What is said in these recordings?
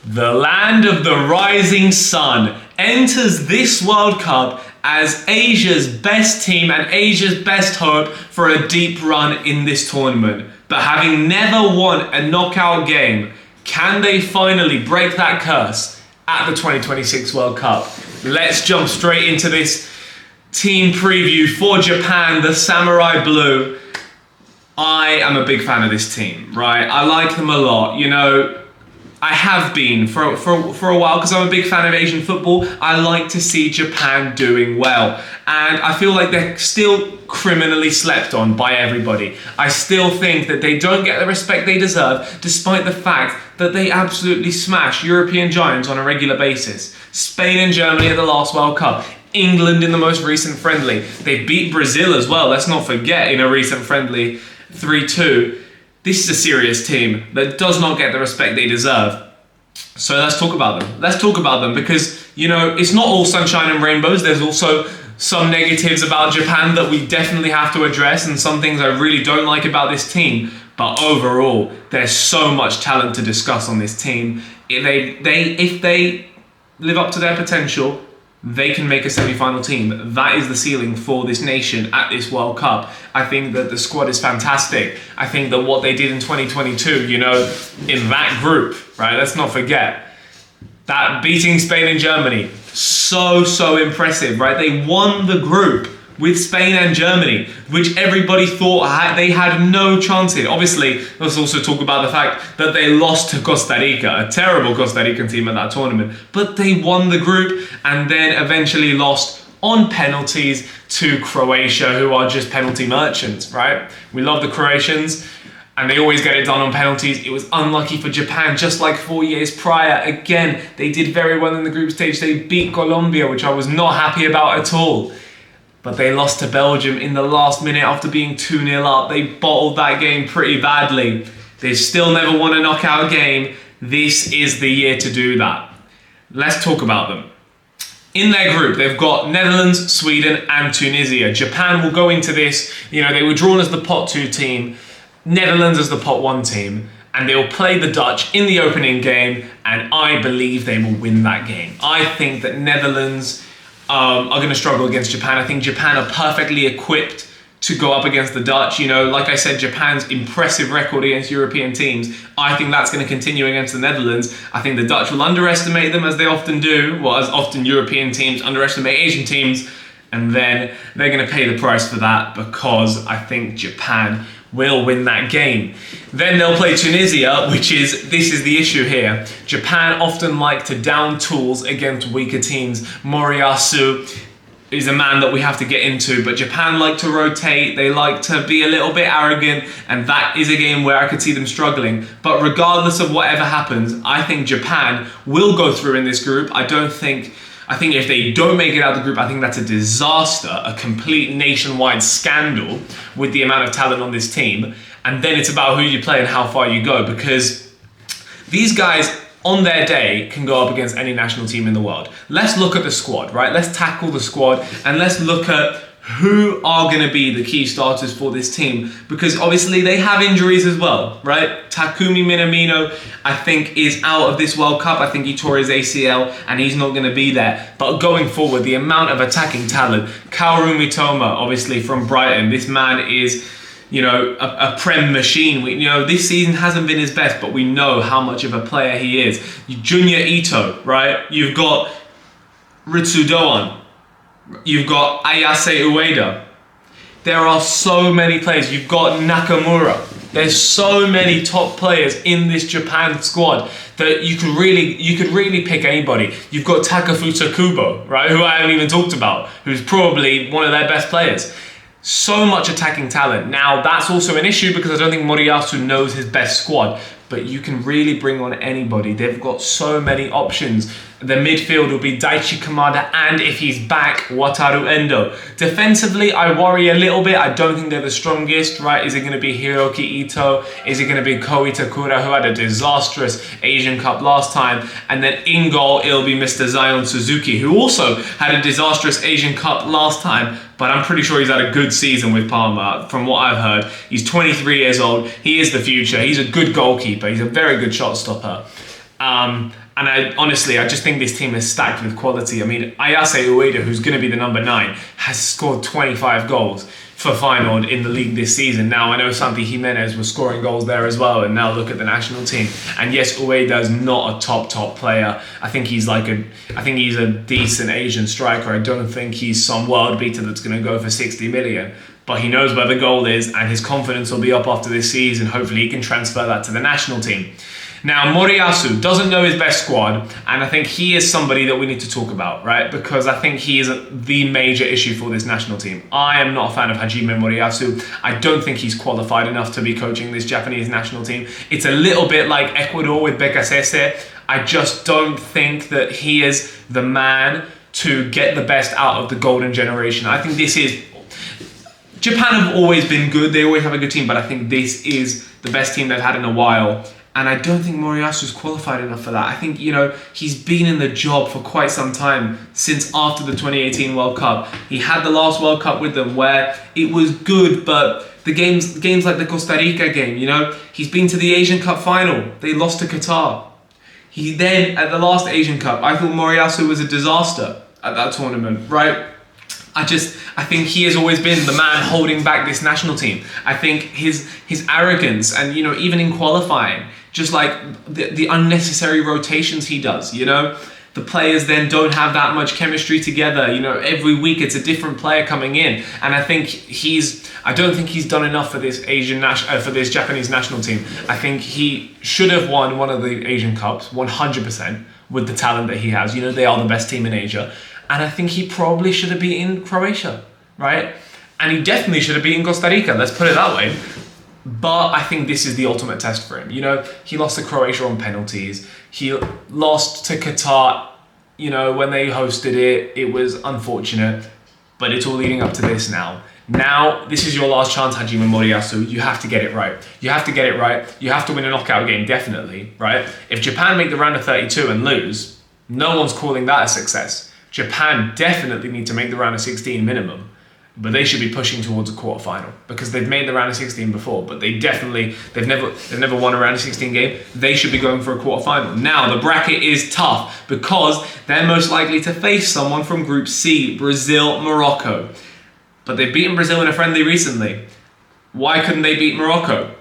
The land of the rising sun enters this World Cup as Asia's best team and Asia's best hope for a deep run in this tournament. But having never won a knockout game, can they finally break that curse at the 2026 World Cup? Let's jump straight into this team preview for Japan, the Samurai Blue. I am a big fan of this team, right? I like them a lot. You know, I have been for a while because I'm a big fan of Asian football. I like to see Japan doing well. And I feel like they're still criminally slept on by everybody. I still think that they don't get the respect they deserve, despite the fact that they absolutely smash European giants on a regular basis. Spain and Germany at the last World Cup. England in the most recent friendly. They beat Brazil as well, let's not forget, in a recent friendly 3-2. This is a serious team that does not get the respect they deserve. So let's talk about them. Let's talk about them because, you know, it's not all sunshine and rainbows. There's also some negatives about Japan that we definitely have to address, and some things I really don't like about this team. But overall, there's so much talent to discuss on this team. If they live up to their potential, they can make a semi-final team. That is the ceiling for this nation at this World Cup. I think that the squad is fantastic. I think that what they did in 2022, you know, in that group, right? Let's not forget that beating Spain and Germany, so impressive, right? They won the group with Spain and Germany, which everybody thought they had no chance in. Obviously, let's also talk about the fact that they lost to Costa Rica, a terrible Costa Rican team at that tournament. But they won the group and then eventually lost on penalties to Croatia, who are just penalty merchants, right? We love the Croatians, and they always get it done on penalties. It was unlucky for Japan, just like 4 years prior. Again, they did very well in the group stage. They beat Colombia, which I was not happy about at all. But they lost to Belgium in the last minute after being 2-0 up. They bottled that game pretty badly. They've still never won a knockout game. This is the year to do that. Let's talk about them. In their group, they've got Netherlands, Sweden, and Tunisia. Japan will go into this, you know, they were drawn as the pot 2 team, Netherlands as the pot 1 team, and they will play the Dutch in the opening game, and I believe they will win that game. I think that Netherlands are going to struggle against Japan. I think Japan are perfectly equipped to go up against the Dutch. You know, like I said, Japan's impressive record against European teams, I think that's going to continue against the Netherlands. I think the Dutch will underestimate them, as they often do, well, as often European teams underestimate Asian teams, and then they're going to pay the price for that because I think Japan will win that game. Then they'll play Tunisia, this is the issue here. Japan often like to down tools against weaker teams. Moriyasu is a man that we have to get into, but Japan like to rotate, they like to be a little bit arrogant, and that is a game where I could see them struggling. But regardless of whatever happens, I think Japan will go through in this group. I think if they don't make it out of the group, I think that's a disaster, a complete nationwide scandal with the amount of talent on this team. And then it's about who you play and how far you go, because these guys on their day can go up against any national team in the world. Let's look at the squad, right? Let's tackle the squad and let's look at who are going to be the key starters for this team, because obviously they have injuries as well, right? Takumi Minamino, I think, is out of this World Cup. I think he tore his ACL and he's not going to be there. But going forward, the amount of attacking talent, Kaoru Mitoma, obviously from Brighton, this man is, you know, a Prem machine. This season hasn't been his best, but we know how much of a player he is. Junya Ito, right? You've got Ritsu Doan. You've got Ayase Ueda. There are so many players. You've got Nakamura. There's so many top players in this Japan squad that you could really pick anybody. You've got Takafusa Kubo, right, who I haven't even talked about, who's probably one of their best players. So much attacking talent. Now, that's also an issue because I don't think Moriyasu knows his best squad, but you can really bring on anybody. They've got so many options. The midfield will be Daichi Kamada, and if he's back, Wataru Endo. Defensively, I worry a little bit. I don't think they're the strongest, right? Is it going to be Hiroki Ito? Is it going to be Ko Itakura, who had a disastrous Asian Cup last time? And then in goal, it'll be Mr. Zion Suzuki, who also had a disastrous Asian Cup last time, but I'm pretty sure he's had a good season with Parma, from what I've heard. He's 23 years old. He is the future. He's a good goalkeeper. He's a very good shot stopper. And I just think this team is stacked with quality. I mean, Ayase Ueda, who's going to be the number 9, has scored 25 goals for Feyenoord in the league this season. Now, I know Santi Jimenez was scoring goals there as well, and now look at the national team. And yes, Ueda is not a top player. I think he's a decent Asian striker. I don't think he's some world beater that's going to go for 60 million. But he knows where the goal is, and his confidence will be up after this season. Hopefully, he can transfer that to the national team. Now, Moriyasu doesn't know his best squad, and I think he is somebody that we need to talk about, right? Because I think he is the major issue for this national team. I am not a fan of Hajime Moriyasu. I don't think he's qualified enough to be coaching this Japanese national team. It's a little bit like Ecuador with Bekasese. I just don't think that he is the man to get the best out of the golden generation. I think this is... Japan have always been good. They always have a good team, but I think this is the best team they've had in a while. And I don't think Moriyasu's qualified enough for that. I think, he's been in the job for quite some time, since after the 2018 World Cup. He had the last World Cup with them where it was good, but the games like the Costa Rica game, he's been to the Asian Cup final. They lost to Qatar. He then, at the last Asian Cup, I thought Moriyasu was a disaster at that tournament, right? I think he has always been the man holding back this national team. I think his arrogance and, even in qualifying, just like the unnecessary rotations he does, the players then don't have that much chemistry together. Every week it's a different player coming in. And I don't think he's done enough for this for this Japanese national team. I think he should have won one of the Asian Cups, 100%, with the talent that he has. They are the best team in Asia. And I think he probably should have beaten Croatia, right? And he definitely should have beaten Costa Rica, let's put it that way. But I think this is the ultimate test for him. He lost to Croatia on penalties. He lost to Qatar, when they hosted it. It was unfortunate, but it's all leading up to this now. Now, this is your last chance, Hajime Moriyasu. You have to get it right. You have to get it right. You have to win a knockout game, definitely, right? If Japan make the round of 32 and lose, no one's calling that a success. Japan definitely need to make the round of 16 minimum, but they should be pushing towards a quarterfinal because they've made the round of 16 before, but they've never won a round of 16 game. They should be going for a quarterfinal. Now, the bracket is tough because they're most likely to face someone from Group C, Brazil, Morocco. But they've beaten Brazil in a friendly recently. Why couldn't they beat Morocco?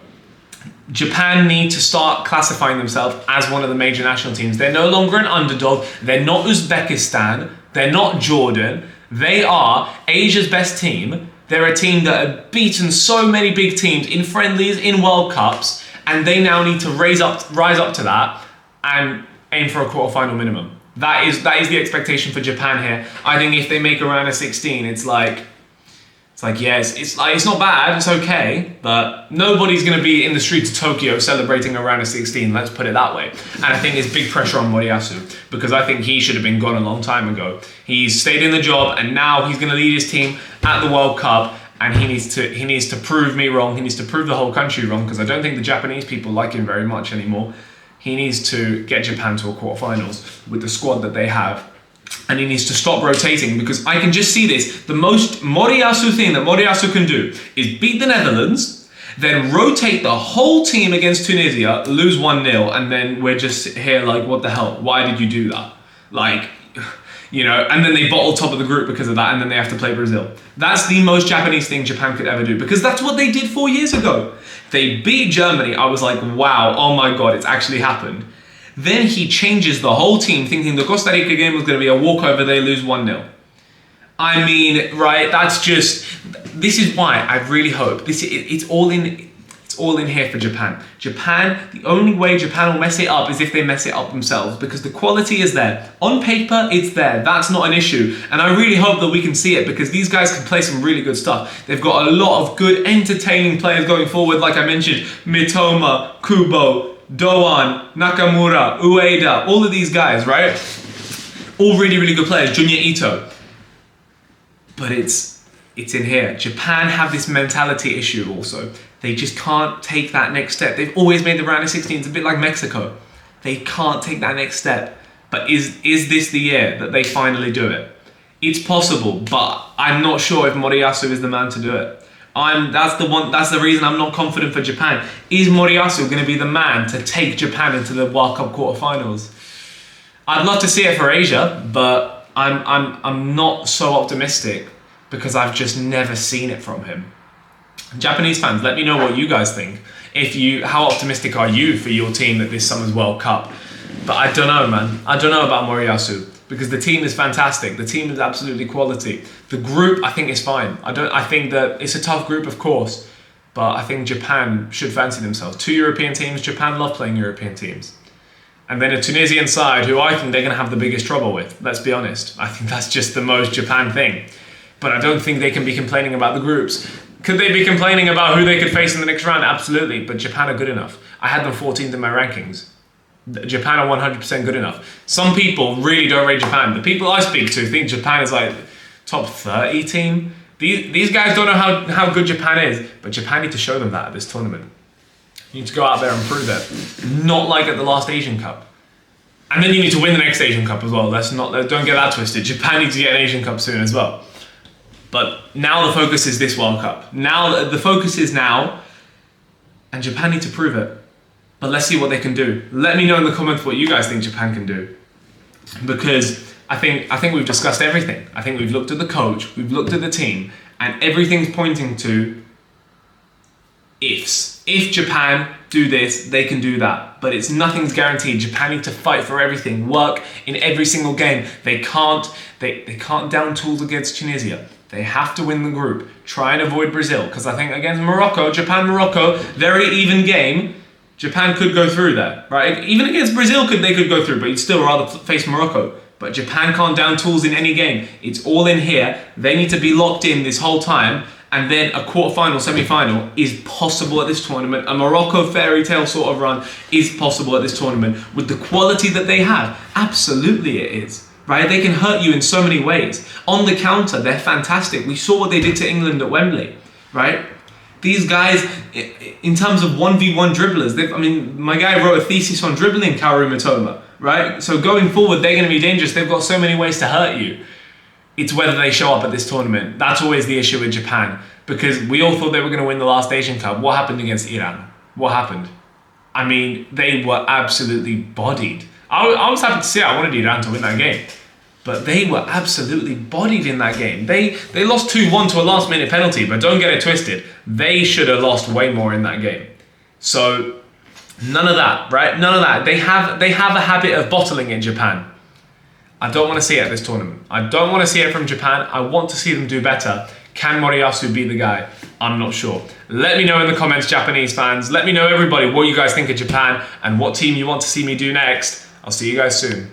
Japan need to start classifying themselves as one of the major national teams. They're no longer an underdog. They're not Uzbekistan. They're not Jordan. They are Asia's best team. They're a team that have beaten so many big teams in friendlies, in World Cups, and they now need to rise up to that and aim for a quarterfinal minimum. That is the expectation for Japan here. I think if they make a round of 16, it's not bad, it's okay, but nobody's going to be in the streets of Tokyo celebrating a round of 16, let's put it that way. And I think there's big pressure on Moriyasu, because I think he should have been gone a long time ago. He's stayed in the job, and now he's going to lead his team at the World Cup, and he needs to prove me wrong, he needs to prove the whole country wrong, because I don't think the Japanese people like him very much anymore. He needs to get Japan to a quarterfinals with the squad that they have. And he needs to stop rotating, because I can just see this. The most Moriyasu thing that Moriyasu can do is beat the Netherlands, then rotate the whole team against Tunisia, lose 1-0, and then we're just here like, what the hell? Why did you do that? And then they bottle top of the group because of that, and then they have to play Brazil. That's the most Japanese thing Japan could ever do, because that's what they did 4 years ago. They beat Germany. I was like, wow, oh my God, it's actually happened. Then he changes the whole team, thinking the Costa Rica game was going to be a walkover, they lose 1-0. I mean, right, this is why I really hope, it's all in here for Japan. The only way Japan will mess it up is if they mess it up themselves, because the quality is there. On paper, it's there. That's not an issue. And I really hope that we can see it, because these guys can play some really good stuff. They've got a lot of good, entertaining players going forward, like I mentioned, Mitoma, Kubo, Doan, Nakamura, Ueda, all of these guys, right? All really, really good players. Junya Ito. But it's in here. Japan have this mentality issue also. They just can't take that next step. They've always made the round of 16. It's a bit like Mexico. They can't take that next step. But is this the year that they finally do it? It's possible, but I'm not sure if Moriyasu is the man to do it. That's the reason I'm not confident for Japan. Is Moriyasu going to be the man to take Japan into the World Cup quarterfinals? I'd love to see it for Asia, but I'm not so optimistic because I've just never seen it from him. Japanese fans, let me know what you guys think. How optimistic are you for your team at this summer's World Cup? But I don't know, man. I don't know about Moriyasu because the team is fantastic. The team is absolutely quality. The group, I think, is fine. I think that it's a tough group, of course, but I think Japan should fancy themselves. 2 European teams. Japan love playing European teams. And then a Tunisian side who I think they're going to have the biggest trouble with. Let's be honest. I think that's just the most Japan thing. But I don't think they can be complaining about the groups. Could they be complaining about who they could face in the next round? Absolutely. But Japan are good enough. I had them 14th in my rankings. Japan are 100% good enough. Some people really don't rate Japan. The people I speak to think Japan is like top 30 team. These guys don't know how good Japan is. But Japan need to show them that at this tournament. You need to go out there and prove it. Not like at the last Asian Cup. And then you need to win the next Asian Cup as well. Don't get that twisted. Japan needs to get an Asian Cup soon as well. But now the focus is this World Cup. Now the focus is now, and Japan need to prove it. But let's see what they can do. Let me know in the comments what you guys think Japan can do. Because I think we've discussed everything. I think we've looked at the coach, we've looked at the team, and everything's pointing to ifs. If Japan do this, they can do that. But nothing's guaranteed. Japan need to fight for everything, work in every single game. They can't down tools against Tunisia. They have to win the group. Try and avoid Brazil. Because I think against Morocco, Japan-Morocco, very even game. Japan could go through there, right? Even against Brazil, they could go through, but you'd still rather face Morocco. But Japan can't down tools in any game. It's all in here. They need to be locked in this whole time. And then a quarterfinal, semi-final is possible at this tournament. A Morocco fairy tale sort of run is possible at this tournament. With the quality that they have, absolutely it is. Right? They can hurt you in so many ways. On the counter, they're fantastic. We saw what they did to England at Wembley, right? These guys, in terms of 1v1 dribblers, my guy wrote a thesis on dribbling Kaoru Mitoma, right? So going forward, they're going to be dangerous. They've got so many ways to hurt you. It's whether they show up at this tournament. That's always the issue with Japan, because we all thought they were going to win the last Asian Cup. What happened against Iran? What happened? I mean, they were absolutely bodied. I was happy to see it. I wanted Iran to win that game. But they were absolutely bodied in that game. They lost 2-1 to a last minute penalty, but don't get it twisted. They should have lost way more in that game. So none of that, right? None of that. They have a habit of bottling in Japan. I don't want to see it at this tournament. I don't want to see it from Japan. I want to see them do better. Can Moriyasu be the guy? I'm not sure. Let me know in the comments, Japanese fans. Let me know, everybody, what you guys think of Japan and what team you want to see me do next. I'll see you guys soon.